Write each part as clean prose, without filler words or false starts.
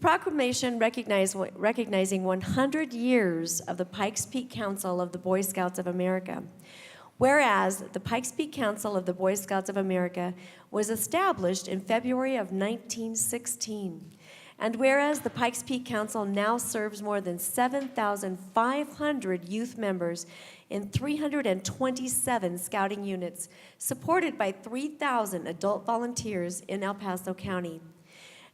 proclamation recognizing 100 years of the Pikes Peak Council of the Boy Scouts of America. Whereas the Pikes Peak Council of the Boy Scouts of America was established in February of 1916. And whereas the Pikes Peak Council now serves more than 7,500 youth members in 327 scouting units, supported by 3,000 adult volunteers in El Paso County.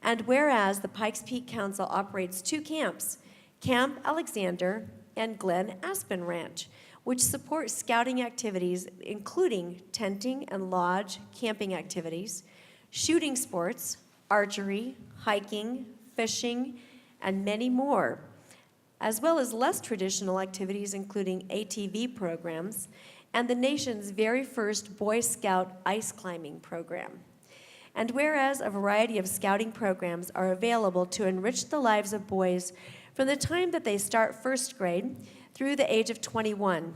And whereas the Pikes Peak Council operates 2 camps, Camp Alexander and Glen Aspen Ranch, which support scouting activities including tenting and lodge camping activities, shooting sports, archery, hiking, fishing, and many more, as well as less traditional activities including ATV programs and the nation's very first Boy Scout ice climbing program. And whereas a variety of scouting programs are available to enrich the lives of boys from the time that they start first grade through the age of 21.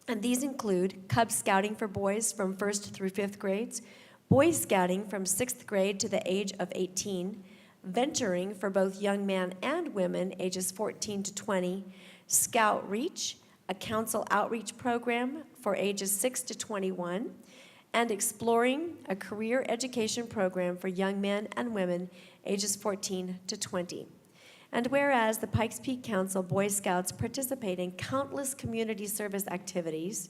And these include Cub Scouting for boys from 1st through 5th grades, Boy Scouting from 6th grade to the age of 18, Venturing for both young men and women ages 14 to 20, Scout Reach, a council outreach program for ages 6 to 21, and Exploring, a career education program for young men and women ages 14 to 20. And whereas the Pikes Peak Council Boy Scouts participate in countless community service activities,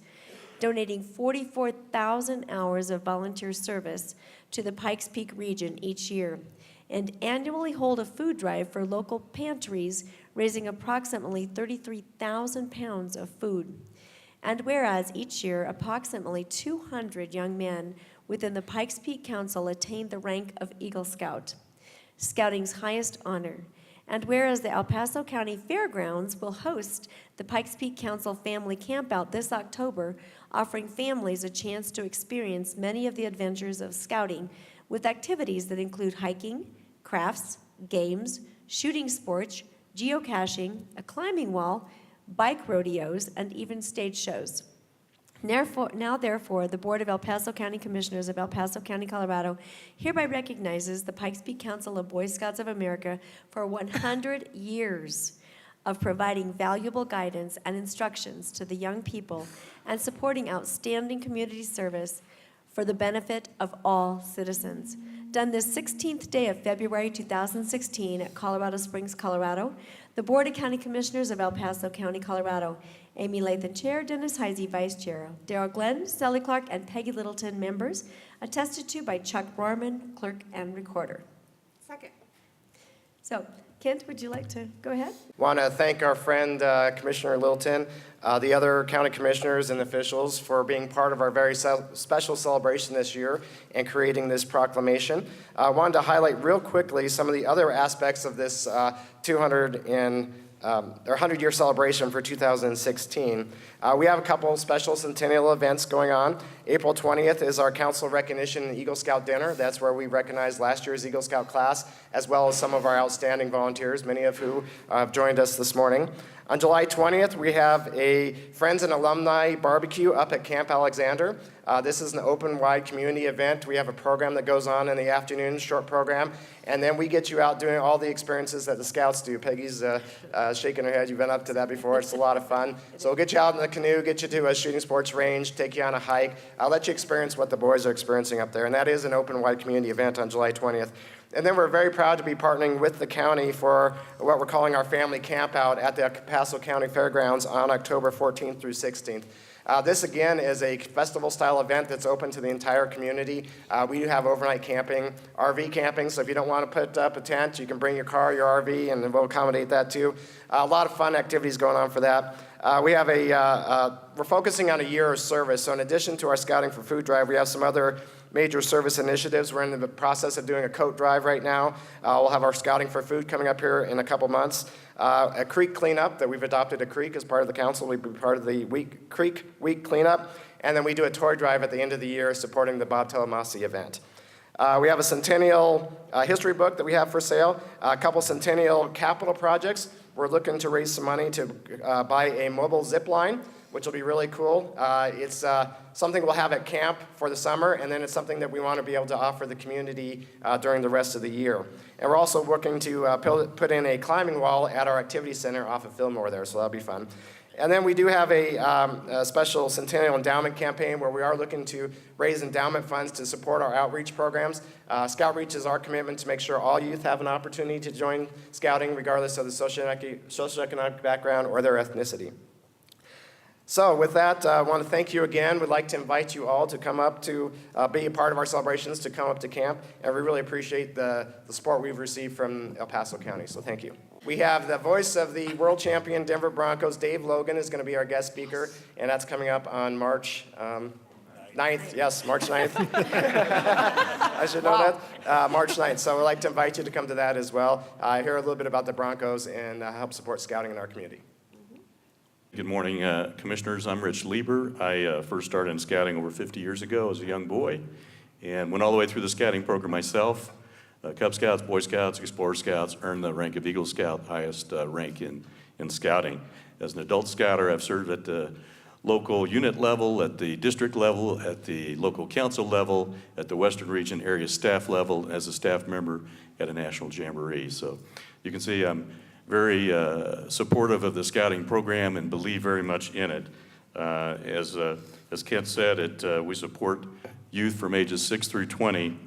donating 44,000 hours of volunteer service to the Pikes Peak region each year, and annually hold a food drive for local pantries, raising approximately 33,000 pounds of food. And whereas each year approximately 200 young men within the Pikes Peak Council attain the rank of Eagle Scout, Scouting's highest honor. And whereas the El Paso County Fairgrounds will host the Pikes Peak Council Family Campout this October, offering families a chance to experience many of the adventures of scouting with activities that include hiking, crafts, games, shooting sports, geocaching, a climbing wall, bike rodeos, and even stage shows. Now, therefore, the Board of El Paso County Commissioners of El Paso County, Colorado, hereby recognizes the Pikes Peak Council of Boy Scouts of America for 100 years of providing valuable guidance and instructions to the young people and supporting outstanding community service for the benefit of all citizens. Done this 16th day of February 2016 at Colorado Springs, Colorado, the Board of County Commissioners of El Paso County, Colorado, Amy Lathan, Chair, Dennis Heisey, Vice Chair, Darrell Glenn, Sally Clark, and Peggy Littleton, members, attested to by Chuck Brorman, Clerk and Recorder. Second. So, Kent, would you like to go ahead? Want to thank our friend Commissioner Littleton, the other county commissioners and officials for being part of our very special celebration this year and creating this proclamation. I wanted to highlight real quickly some of the other aspects of this 100-year celebration for 2016. We have a couple special centennial events going on. April 20th is our council recognition Eagle Scout dinner. That's where we recognize last year's Eagle Scout class, as well as some of our outstanding volunteers, many of who have joined us this morning. On July 20th, we have a Friends and Alumni Barbecue up at Camp Alexander. This is an open, wide community event. We have a program that goes on in the afternoon, short program, and then we get you out doing all the experiences that the Scouts do. Peggy's shaking her head. You've been up to that before. It's a lot of fun. So we'll get you out in the canoe, get you to a shooting sports range, take you on a hike. I'll let you experience what the boys are experiencing up there, and that is an open, wide community event on July 20th. And then we're very proud to be partnering with the county for what we're calling our family camp out at the Paso County Fairgrounds on October 14th through 16th. This, again, is a festival-style event that's open to the entire community. We do have overnight camping, RV camping, so if you don't want to put up a tent, you can bring your car, your RV, and we'll accommodate that too. A lot of fun activities going on for that. We're focusing on a year of service, so in addition to our Scouting for Food drive, we have some other major service initiatives. We're in the process of doing a coat drive right now. We'll have our Scouting for Food coming up here in a couple months. A creek cleanup, that we've adopted a creek as part of the council. We'll be part of the Creek Week cleanup. And then we do a toy drive at the end of the year supporting the Bob Telemasi event. We have a centennial history book that we have for sale, a couple centennial capital projects. We're looking to raise some money to buy a mobile zip line, which will be really cool. It's something we'll have at camp for the summer, and then it's something that we want to be able to offer the community during the rest of the year. And we're also working to put in a climbing wall at our activity center off of Fillmore there, so that'll be fun. And then we do have a special Centennial Endowment campaign where we are looking to raise endowment funds to support our outreach programs. Scout Reach is our commitment to make sure all youth have an opportunity to join Scouting regardless of the socioeconomic background or their ethnicity. So with that, I want to thank you again. We'd like to invite you all to come up to be a part of our celebrations, to come up to camp. And we really appreciate the support we've received from El Paso County, so thank you. We have the voice of the world champion Denver Broncos, Dave Logan, is going to be our guest speaker, and that's coming up on March 9th. Yes, March 9th. I should know that. March 9th. So we'd like to invite you to come to that as well, hear a little bit about the Broncos, and help support scouting in our community. Good morning, Commissioners. I'm Rich Lieber. I first started in scouting over 50 years ago as a young boy and went all the way through the scouting program myself. Cub Scouts, Boy Scouts, Explorer Scouts, earned the rank of Eagle Scout, highest rank in scouting. As an adult scouter, I've served at the local unit level, at the district level, at the local council level, at the Western Region area staff level, as a staff member at a national jamboree. So you can see I'm very supportive of the scouting program and believe very much in it. As Kent said, we support youth from ages 6 through 20,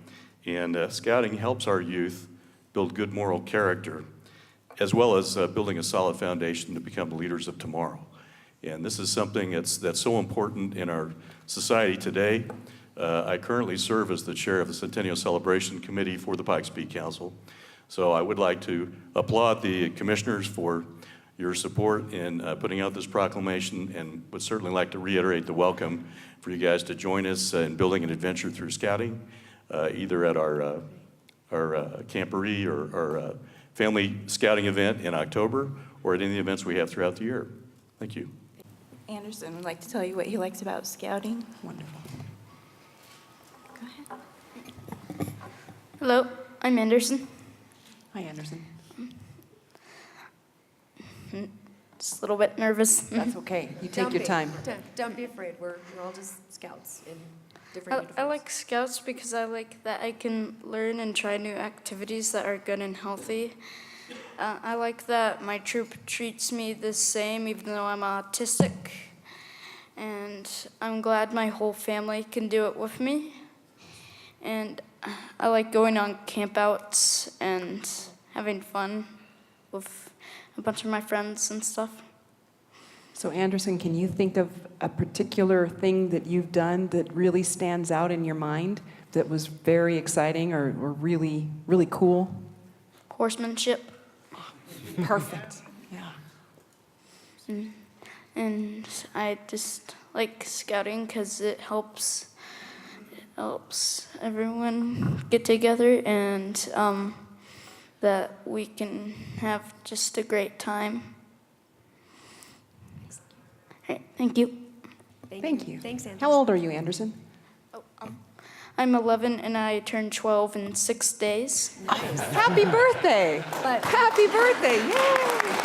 and scouting helps our youth build good moral character, as well as building a solid foundation to become leaders of tomorrow. And this is something that's so important in our society today. I currently serve as the chair of the Centennial Celebration Committee for the Pikes Peak Council. So I would like to applaud the commissioners for your support in putting out this proclamation, and would certainly like to reiterate the welcome for you guys to join us in building an adventure through scouting, either at our camporee or family scouting event in October, or at any events we have throughout the year. Thank you. Anderson would like to tell you what he likes about scouting. Wonderful. Go ahead. Hello, I'm Anderson. Hi, Anderson. Just a little bit nervous. That's okay. You take your time. Don't be afraid. We're all just scouts in different uniforms. I like Scouts because I like that I can learn and try new activities that are good and healthy. I like that my troop treats me the same even though I'm autistic. And I'm glad my whole family can do it with me. And I like going on campouts and having fun with a bunch of my friends and stuff. So, Anderson, can you think of a particular thing that you've done that really stands out in your mind that was very exciting or really, really cool? Horsemanship. Perfect. Yeah. And I just like scouting because it helps everyone get together, and that we can have just a great time. All right, thank you. Thank you. Thanks, Anderson. How old are you, Anderson? Oh, I'm 11 and I turned 12 in 6 days. Happy birthday! Happy birthday! Yay!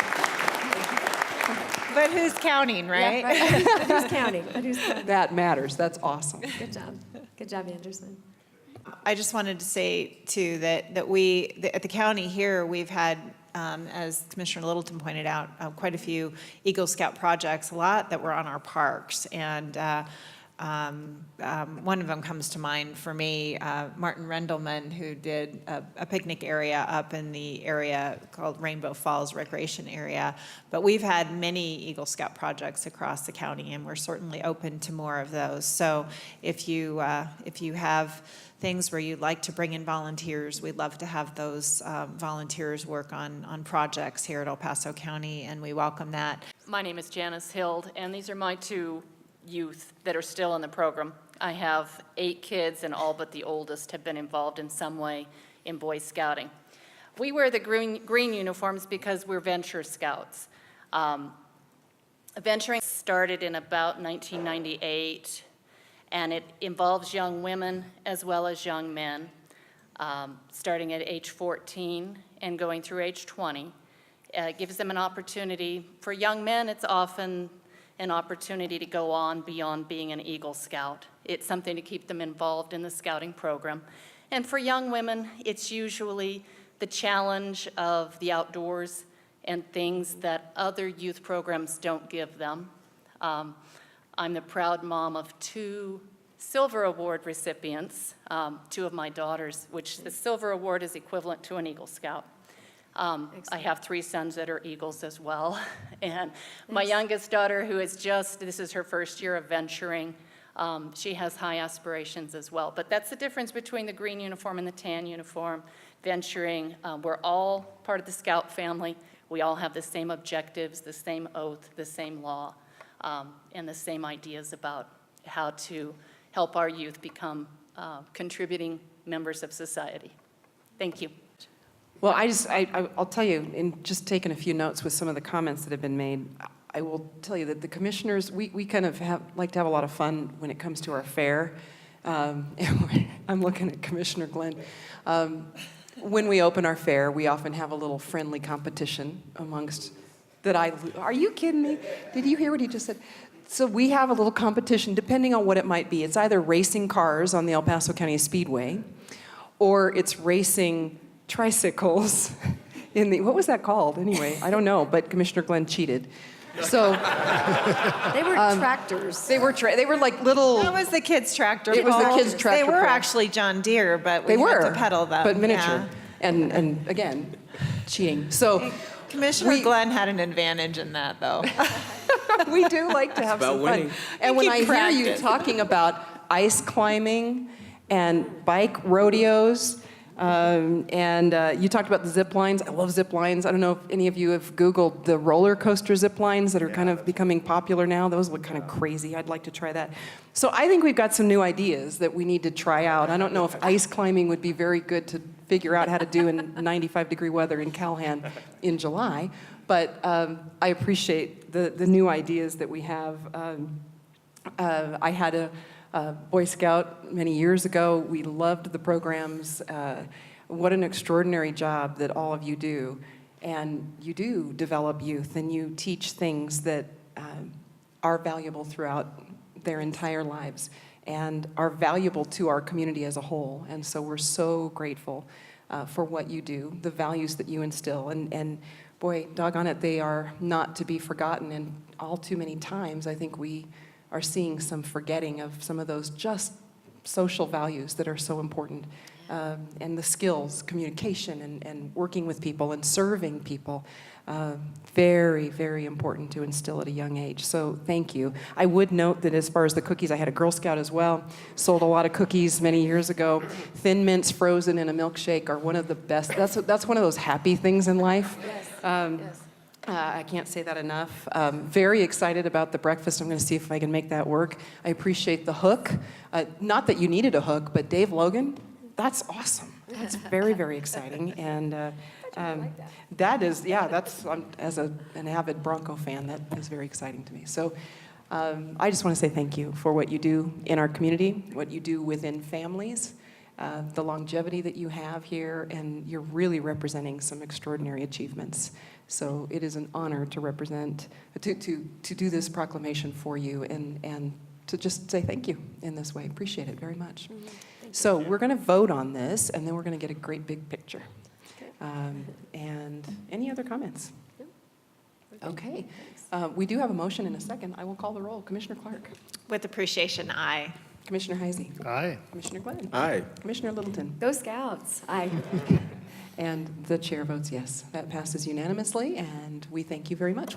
But who's counting, right? Yeah, right. But who's counting? But who's counting? That matters. That's awesome. Good job. Good job, Anderson. I just wanted to say, too, that we, at the county here, we've had, as Commissioner Littleton pointed out, quite a few Eagle Scout projects, a lot that were on our parks. And one of them comes to mind for me, Martin Rendelman, who did a picnic area up in the area called Rainbow Falls Recreation Area. But we've had many Eagle Scout projects across the county, and we're certainly open to more of those. So if you have things where you'd like to bring in volunteers, we'd love to have those volunteers work on projects here at El Paso County, and we welcome that. My name is Janice Hilde, and these are my two youth that are still in the program. I have 8 kids, and all but the oldest have been involved in some way in Boy Scouting. We wear the green uniforms because we're venture scouts. Venturing started in about 1998, and it involves young women as well as young men, starting at age 14 and going through age 20. It gives them an opportunity. For young men, it's often an opportunity to go on beyond being an Eagle Scout. It's something to keep them involved in the scouting program. And for young women, it's usually the challenge of the outdoors and things that other youth programs don't give them. I'm the proud mom of 2 Silver Award recipients, 2 of my daughters, which the Silver Award is equivalent to an Eagle Scout. I have 3 sons that are Eagles as well. And my youngest daughter, who is this is her first year of venturing, she has high aspirations as well. But that's the difference between the green uniform and the tan uniform. Venturing, we're all part of the Scout family. We all have the same objectives, the same oath, the same law, and the same ideas about how to help our youth become contributing members of society. Thank you. Well, I'll tell you, in just taking a few notes with some of the comments that have been made, I will tell you that the commissioners, we kind of like to have a lot of fun when it comes to our fair. I'm looking at Commissioner Glenn. When we open our fair, we often have a little friendly competition amongst are you kidding me? Did you hear what he just said? So we have a little competition, depending on what it might be. It's either racing cars on the El Paso County Speedway, or it's racing tricycles in what was that called anyway? I don't know, but Commissioner Glenn cheated. So They were tractors. they were like little. That was the kids' tractor. It was the pull. kids' tractor They were pull. actually John Deere, but we They had were to pedal them. but miniature, Yeah. and again, cheating. So Commissioner Glenn had an advantage in that, though. we do like to have about some fun. winning. And when I keep hear you practice. talking about ice climbing and bike rodeos, and you talked about the zip lines. I love zip lines. I don't know if any of you have Googled the roller coaster zip lines that are kind of becoming popular now. Those look kind of crazy. I'd like to try that. So I think we've got some new ideas that we need to try out. I don't know if ice climbing would be very good to figure out how to do in 95-degree weather in Calhan in July. But I appreciate the new ideas that we have. I had a Boy Scout many years ago. We loved the programs. What an extraordinary job that all of you do. And you do develop youth, and you teach things that are valuable throughout their entire lives and are valuable to our community as a whole. And so we're so grateful for what you do, the values that you instill. And boy, doggone it, they are not to be forgotten. And all too many times, I think we are seeing some forgetting of some of those just social values that are so important. And the skills, communication, and working with people and serving people, very, very important to instill at a young age. So thank you. I would note that as far as the cookies, I had a Girl Scout as well, sold a lot of cookies many years ago. Thin Mints frozen in a milkshake are one of the best. That's one of those happy things in life. Yes. I can't say that enough. Very excited about the breakfast. I'm going to see if I can make that work. I appreciate the hook. Not that you needed a hook, but Dave Logan, that's awesome. That's very, very exciting. And that is, yeah, that's, as an avid Bronco fan, that is very exciting to me. So I just want to say thank you for what you do in our community, what you do within families, the longevity that you have here, and you're really representing some extraordinary achievements. So it is an honor to represent, to do this proclamation for you, and to just say thank you in this way. Appreciate it very much. So we're going to vote on this, and then we're going to get a great big picture. And any other comments? Okay. We do have a motion in a second. I will call the roll. Commissioner Clark. With appreciation, aye. Commissioner Heisey. Aye. Commissioner Glenn. Aye. Commissioner Littleton. Go Scouts. Aye. And the chair votes yes. That passes unanimously, and we thank you very much.